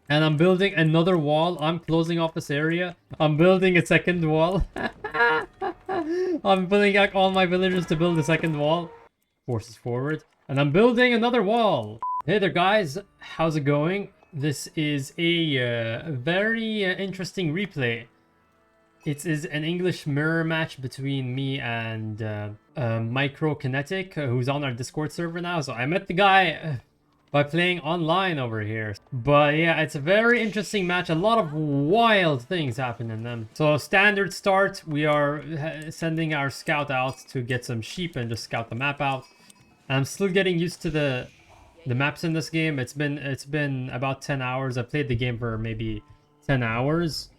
And I'm building another wall. I'm closing off this area. I'm building a second wall. I'm putting out all my villagers to build a second wall. Forces forward. And I'm building another wall. Hey there, guys. How's it going? This is a very interesting replay. It is an English mirror match between me and Microkinetic, who's on our Discord server now. So I met the guy by playing online over here. But yeah, it's a very interesting match. A lot of wild things happen in them. So standard start, we are sending our scout out to get some sheep and just scout the map out. And I'm still getting used to the maps in this game. It's been about 10 hours. I played the game for maybe 10 hours.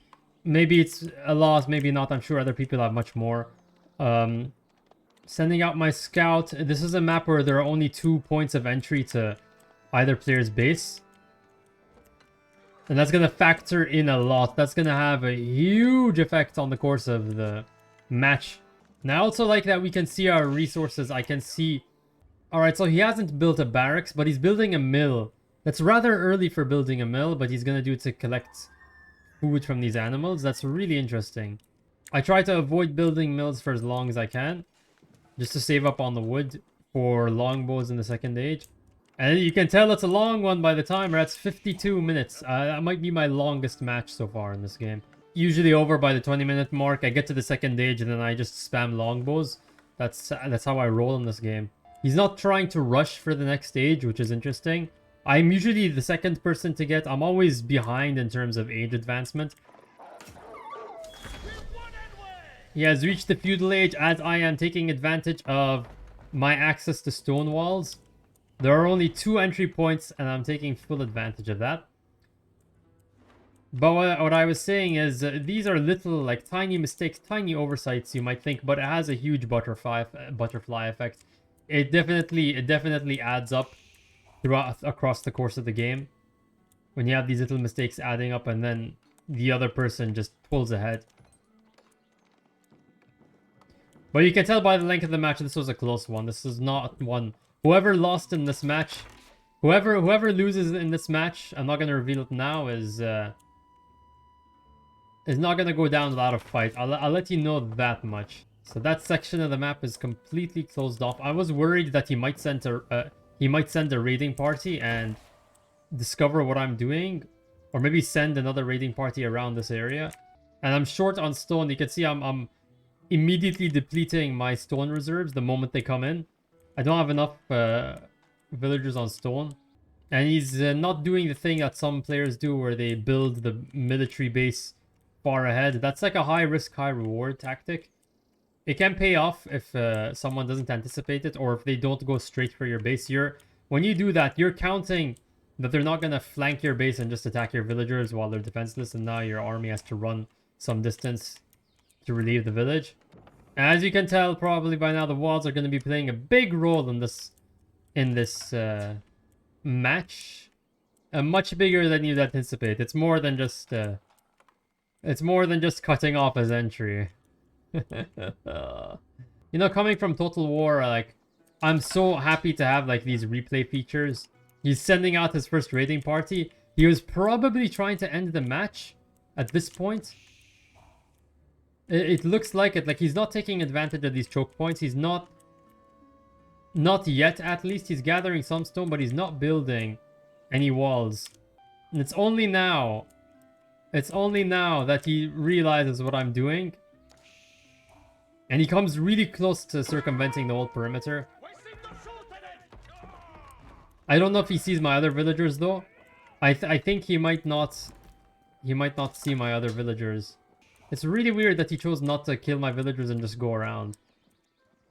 Maybe it's a lot, maybe not. I'm sure other people have much more. Sending out my scout. This is a map where there are only 2 points of entry to either player's base. And that's going to factor in a lot. That's going to have a huge effect on the course of the match. And I also like that we can see our resources. I can see... Alright, so he hasn't built a barracks, but he's building a mill. That's rather early for building a mill, but he's going to do it to collect food from these animals. That's really interesting. I try to avoid building mills for as long as I can, just to save up on the wood for longbows in the second age. And you can tell it's a long one by the timer. That's 52 minutes. That might be my longest match so far in this game. Usually over by the 20-minute mark. I get to the second age and then I just spam longbows. That's how I roll in this game. He's not trying to rush for the next stage, which is interesting. I'm usually the second person to get. I'm always behind in terms of age advancement. He has reached the feudal age as I am taking advantage of my access to stone walls. There are only 2 entry points and I'm taking full advantage of that. But what I was saying is these are little, like, tiny mistakes, tiny oversights you might think, but it has a huge butterfly effect. It definitely adds up across the course of the game. When you have these little mistakes adding up and then the other person just pulls ahead. But you can tell by the length of the match this was a close one. This is not one. Whoever lost in this match, whoever loses in this match, I'm not going to reveal it now, is not going to go down without a fight. I'll let you know that much. So that section of the map is completely closed off. I was worried that he might send a raiding party and discover what I'm doing, or maybe send another raiding party around this area. And I'm short on stone. You can see I'm immediately depleting my stone reserves the moment they come in. I don't have enough villagers on stone. And he's not doing the thing that some players do where they build the military base far ahead. That's like a high risk, high reward tactic. It can pay off if someone doesn't anticipate it, or if they don't go straight for your base. When you do that, you're counting that they're not going to flank your base and just attack your villagers while they're defenseless, and now your army has to run some distance to relieve the village. As you can tell probably by now, the walls are going to be playing a big role in this match. Much bigger than you'd anticipate. It's more than just cutting off his entry. You know, coming from Total War, like, I'm so happy to have like these replay features. He's sending out his first raiding party. He was probably trying to end the match at this point. It looks like it. Like, he's not taking advantage of these choke points. He's not yet, at least. He's gathering some stone, but he's not building any walls. And it's only now that he realizes what I'm doing. And he comes really close to circumventing the whole perimeter. I don't know if he sees my other villagers though. I think he might not see my other villagers. It's really weird that he chose not to kill my villagers and just go around.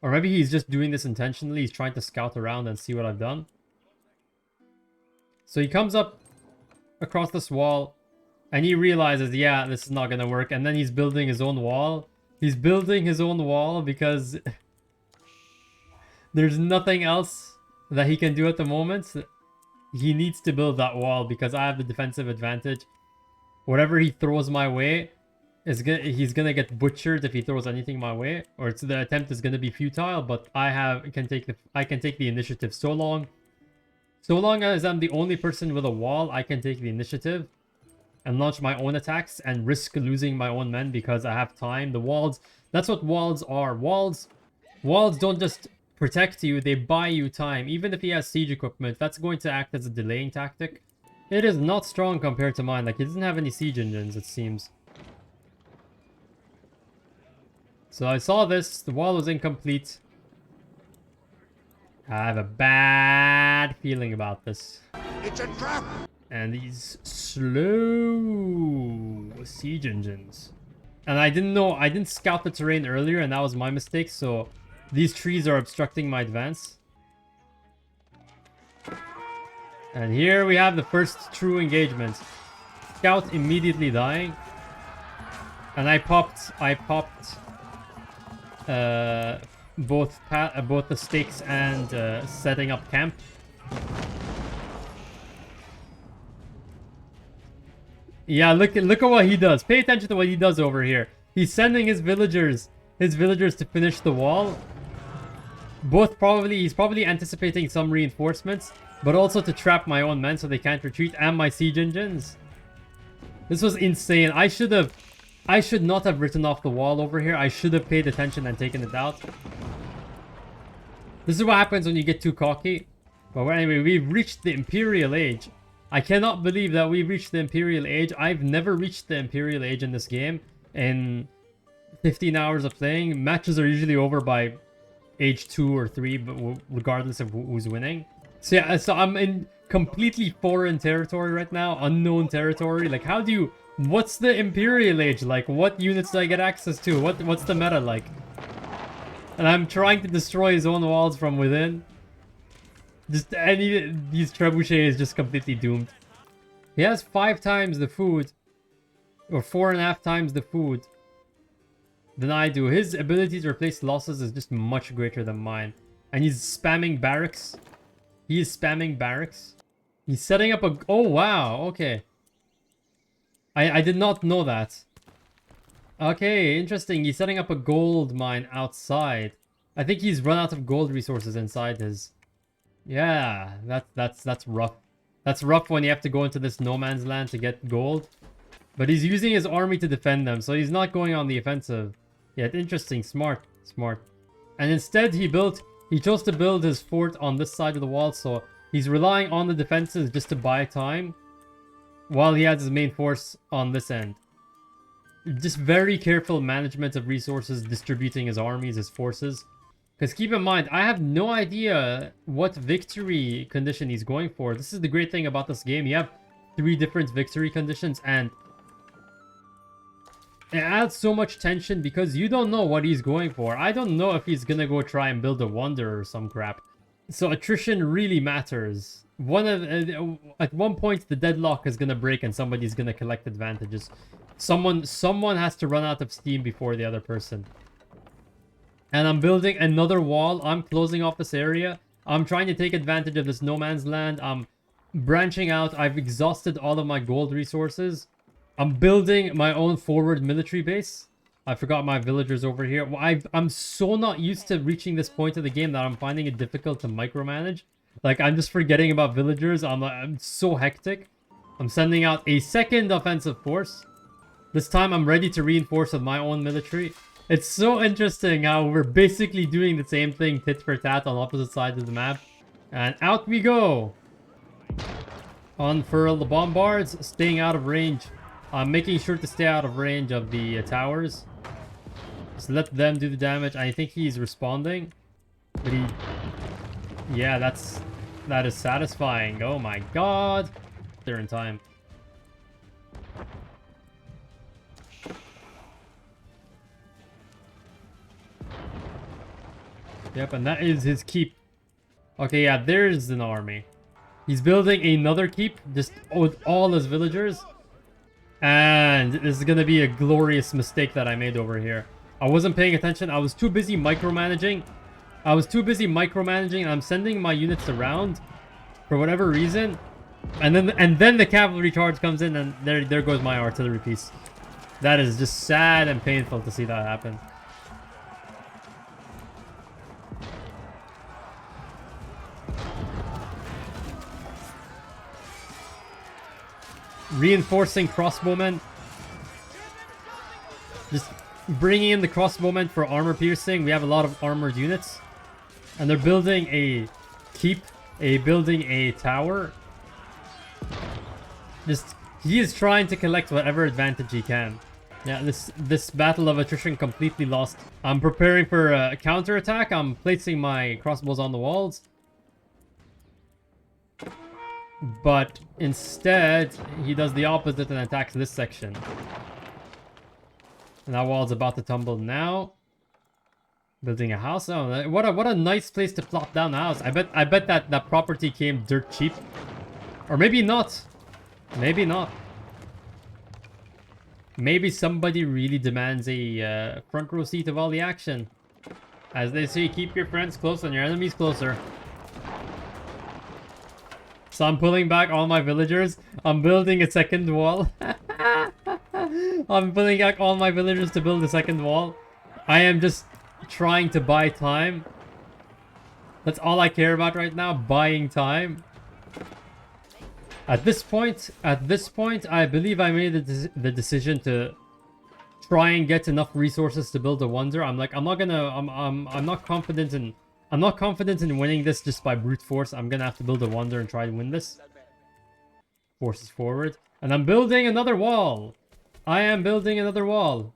Or maybe he's just doing this intentionally. He's trying to scout around and see what I've done. So he comes up across this wall and he realizes, yeah, this is not going to work. And then he's building his own wall. He's building his own wall because there's nothing else that he can do at the moment. He needs to build that wall because I have the defensive advantage. Whatever he throws my way, he's gonna get butchered if he throws anything my way, or the attempt is gonna be futile. But I can take the initiative so long as I'm the only person with a wall. I can take the initiative. and launch my own attacks and risk losing my own men because I have time. The walls, that's what walls are. Walls don't just protect you, they buy you time. Even if he has siege equipment, that's going to act as a delaying tactic. It is not strong compared to mine. Like, he doesn't have any siege engines, it seems. So I saw this. The wall was incomplete. I have a bad feeling about this. It's a trap! And these slow siege engines. And I didn't scout the terrain earlier, and that was my mistake, so these trees are obstructing my advance. And here we have the first true engagement. Scout immediately dying. And I popped both the stakes and setting up camp. Yeah, look at what he does. Pay attention to what he does over here. He's sending his villagers to finish the wall. He's probably anticipating some reinforcements, but also to trap my own men so they can't retreat, and my siege engines. This was insane. I should not have written off the wall over here. I should have paid attention and taken it out. This is what happens when you get too cocky. But anyway, we've reached the Imperial Age. I cannot believe that we've reached the Imperial Age. I've never reached the Imperial Age in this game. In 15 hours of playing, matches are usually over by age 2 or 3, but regardless of who's winning. So yeah, so I'm in completely foreign territory right now, unknown territory. Like, what's the Imperial Age like? What units do I get access to? What's the meta like? And I'm trying to destroy his own walls from within. These trebuchets is just completely doomed. He has 5 times the food, or 4.5 times the food than I do. His ability to replace losses is just much greater than mine. And he's spamming barracks. He is spamming barracks. He's setting up a... Oh, wow. Okay. I did not know that. Okay, interesting. He's setting up a gold mine outside. I think he's run out of gold resources inside his... Yeah, that's rough. That's rough when you have to go into this no man's land to get gold. But he's using his army to defend them, so he's not going on the offensive. Yeah, interesting. Smart. And instead he chose to build his fort on this side of the wall, so he's relying on the defenses just to buy time while he has his main force on this end. Just very careful management of resources, distributing his armies, his forces. Because keep in mind, I have no idea what victory condition he's going for. This is the great thing about this game. You have 3 different victory conditions, and it adds so much tension because you don't know what he's going for. I don't know if he's gonna go try and build a wonder or some crap. So attrition really matters. At one point, the deadlock is gonna break and somebody's gonna collect advantages. Someone has to run out of steam before the other person. And I'm building another wall. I'm closing off this area. I'm trying to take advantage of this no man's land. I'm branching out. I've exhausted all of my gold resources. I'm building my own forward military base. I forgot my villagers over here. I'm so not used to reaching this point of the game that I'm finding it difficult to micromanage. Like, I'm just forgetting about villagers. I'm so hectic. I'm sending out a second offensive force. This time I'm ready to reinforce with my own military. It's so interesting how we're basically doing the same thing tit for tat on opposite sides of the map. And out we go. Unfurl the bombards, staying out of range. I'm making sure to stay out of range of the towers. Just let them do the damage. I think he's responding. But yeah, that is satisfying. Oh my god. They're in time. Yep, and that is his keep. Okay, yeah, there's an army. He's building another keep, just with all his villagers. And this is gonna be a glorious mistake that I made over here. I wasn't paying attention. I was too busy micromanaging. And I'm sending my units around for whatever reason. And then the cavalry charge comes in, and there goes my artillery piece. That is just sad and painful to see that happen. reinforcing crossbowmen. Just bringing in the crossbowmen for armor piercing. We have a lot of armored units. And they're building a keep, building a tower. Just, he is trying to collect whatever advantage he can. Yeah, this battle of attrition completely lost. I'm preparing for a counterattack. I'm placing my crossbows on the walls. But instead, he does the opposite and attacks this section. And that wall's about to tumble now. Building a house. Oh, what a nice place to plop down a house. I bet that property came dirt cheap. Or maybe not. Maybe not. Maybe somebody really demands a front row seat of all the action. As they say, keep your friends close and your enemies closer. So I'm pulling back all my villagers. I'm building a second wall. I'm pulling back all my villagers to build a second wall. I am just trying to buy time. That's all I care about right now, buying time. At this point, I believe I made the decision to try and get enough resources to build a wonder. I'm not confident in winning this just by brute force. I'm gonna have to build a wonder and try to win this. Forces forward, and I'm building another wall. I am building another wall,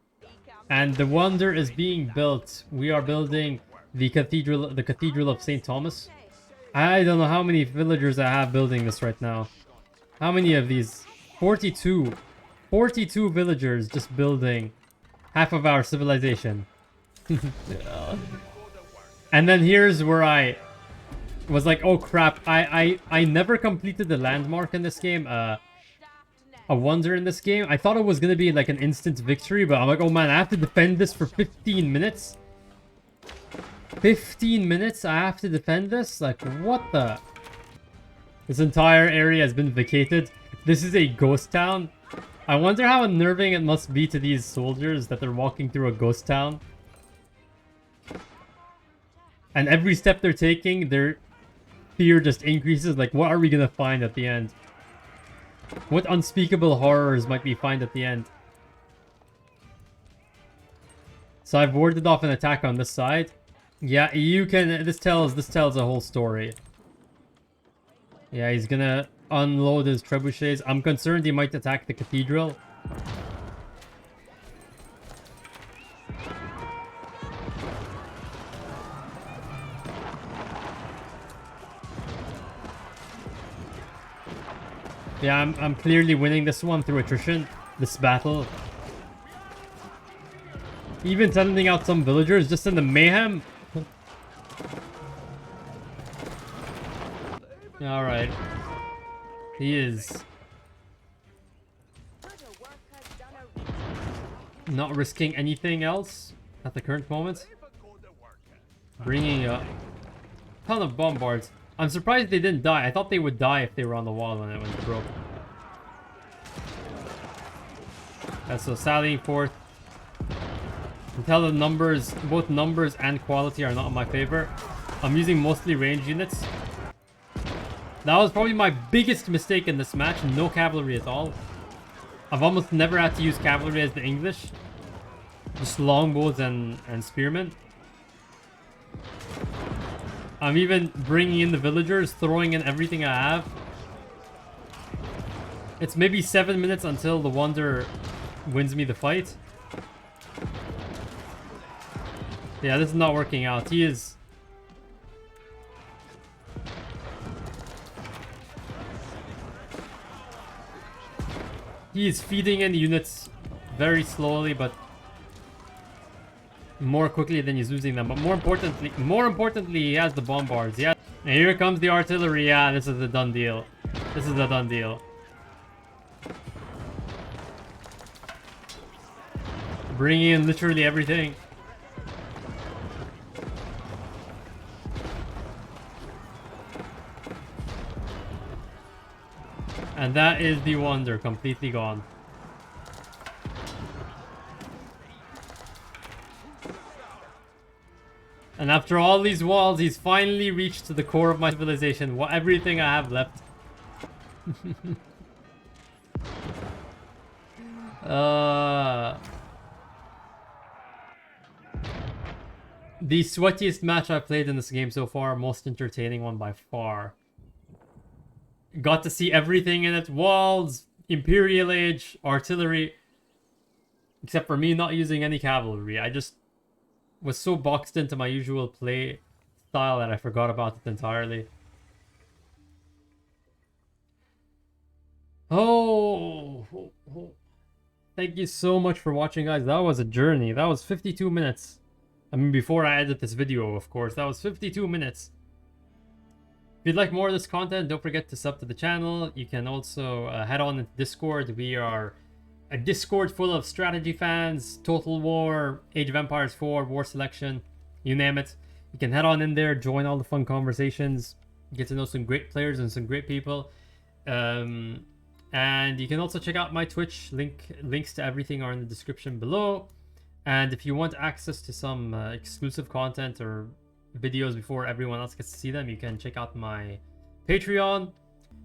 and the wonder is being built. We are building the cathedral of St. Thomas. I don't know how many villagers I have building this right now. How many of these? 42. 42 villagers just building half of our civilization. And then here's where I was like, oh crap, I never completed the landmark in this game. A wonder in this game. I thought it was gonna be like an instant victory, but I'm like, oh man, I have to defend this for 15 minutes. 15 minutes I have to defend this? Like, what the? This entire area has been vacated. This is a ghost town. I wonder how unnerving it must be to these soldiers that they're walking through a ghost town. And every step they're taking, their fear just increases. Like, what are we gonna find at the end? What unspeakable horrors might we find at the end? So I've warded off an attack on this side. Yeah, you can... This tells a whole story. Yeah, he's gonna unload his trebuchets. I'm concerned he might attack the cathedral. Yeah, I'm clearly winning this one through attrition. This battle. Even sending out some villagers just in the mayhem. Alright. He is not risking anything else at the current moment. Bringing a ton of bombards. I'm surprised they didn't die. I thought they would die if they were on the wall when it went broke. That's so sallying forth. Until the numbers, both numbers and quality are not in my favor. I'm using mostly range units. That was probably my biggest mistake in this match. No cavalry at all. I've almost never had to use cavalry as the English. Just longbows and spearmen. I'm even bringing in the villagers, throwing in everything I have. It's maybe 7 minutes until the wonder wins me the fight. Yeah, this is not working out. He is... He is feeding in units very slowly, but more quickly than he's losing them. But more importantly, he has the bombards. Yeah, and here comes the artillery. Yeah, this is a done deal. This is a done deal. Bringing in literally everything. And that is the wonder, completely gone. And after all these walls, he's finally reached the core of my civilization. Everything I have left. The sweatiest match I've played in this game so far, most entertaining one by far. Got to see everything in it. Walls, Imperial Age, artillery. Except for me not using any cavalry. I just was so boxed into my usual play style that I forgot about it entirely. Oh, thank you so much for watching, guys. That was a journey. That was 52 minutes. I mean, before I edit this video, of course. That was 52 minutes. If you'd like more of this content, don't forget to sub to the channel. You can also head on into Discord. We are a Discord full of strategy fans, Total War, Age of Empires 4, War Selection, you name it. You can head on in there, join all the fun conversations, get to know some great players and some great people. And you can also check out my Twitch. Links to everything are in the description below. And if you want access to some exclusive content or videos before everyone else gets to see them, you can check out my Patreon.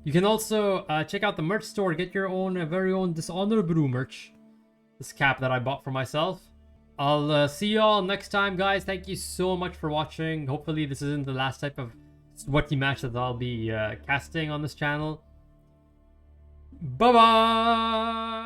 You can also check out the merch store. Get your own very own Dishonor Brew merch. This cap that I bought for myself. I'll see you all next time, guys. Thank you so much for watching. Hopefully this isn't the last type of sweaty match that I'll be casting on this channel. Bye-bye!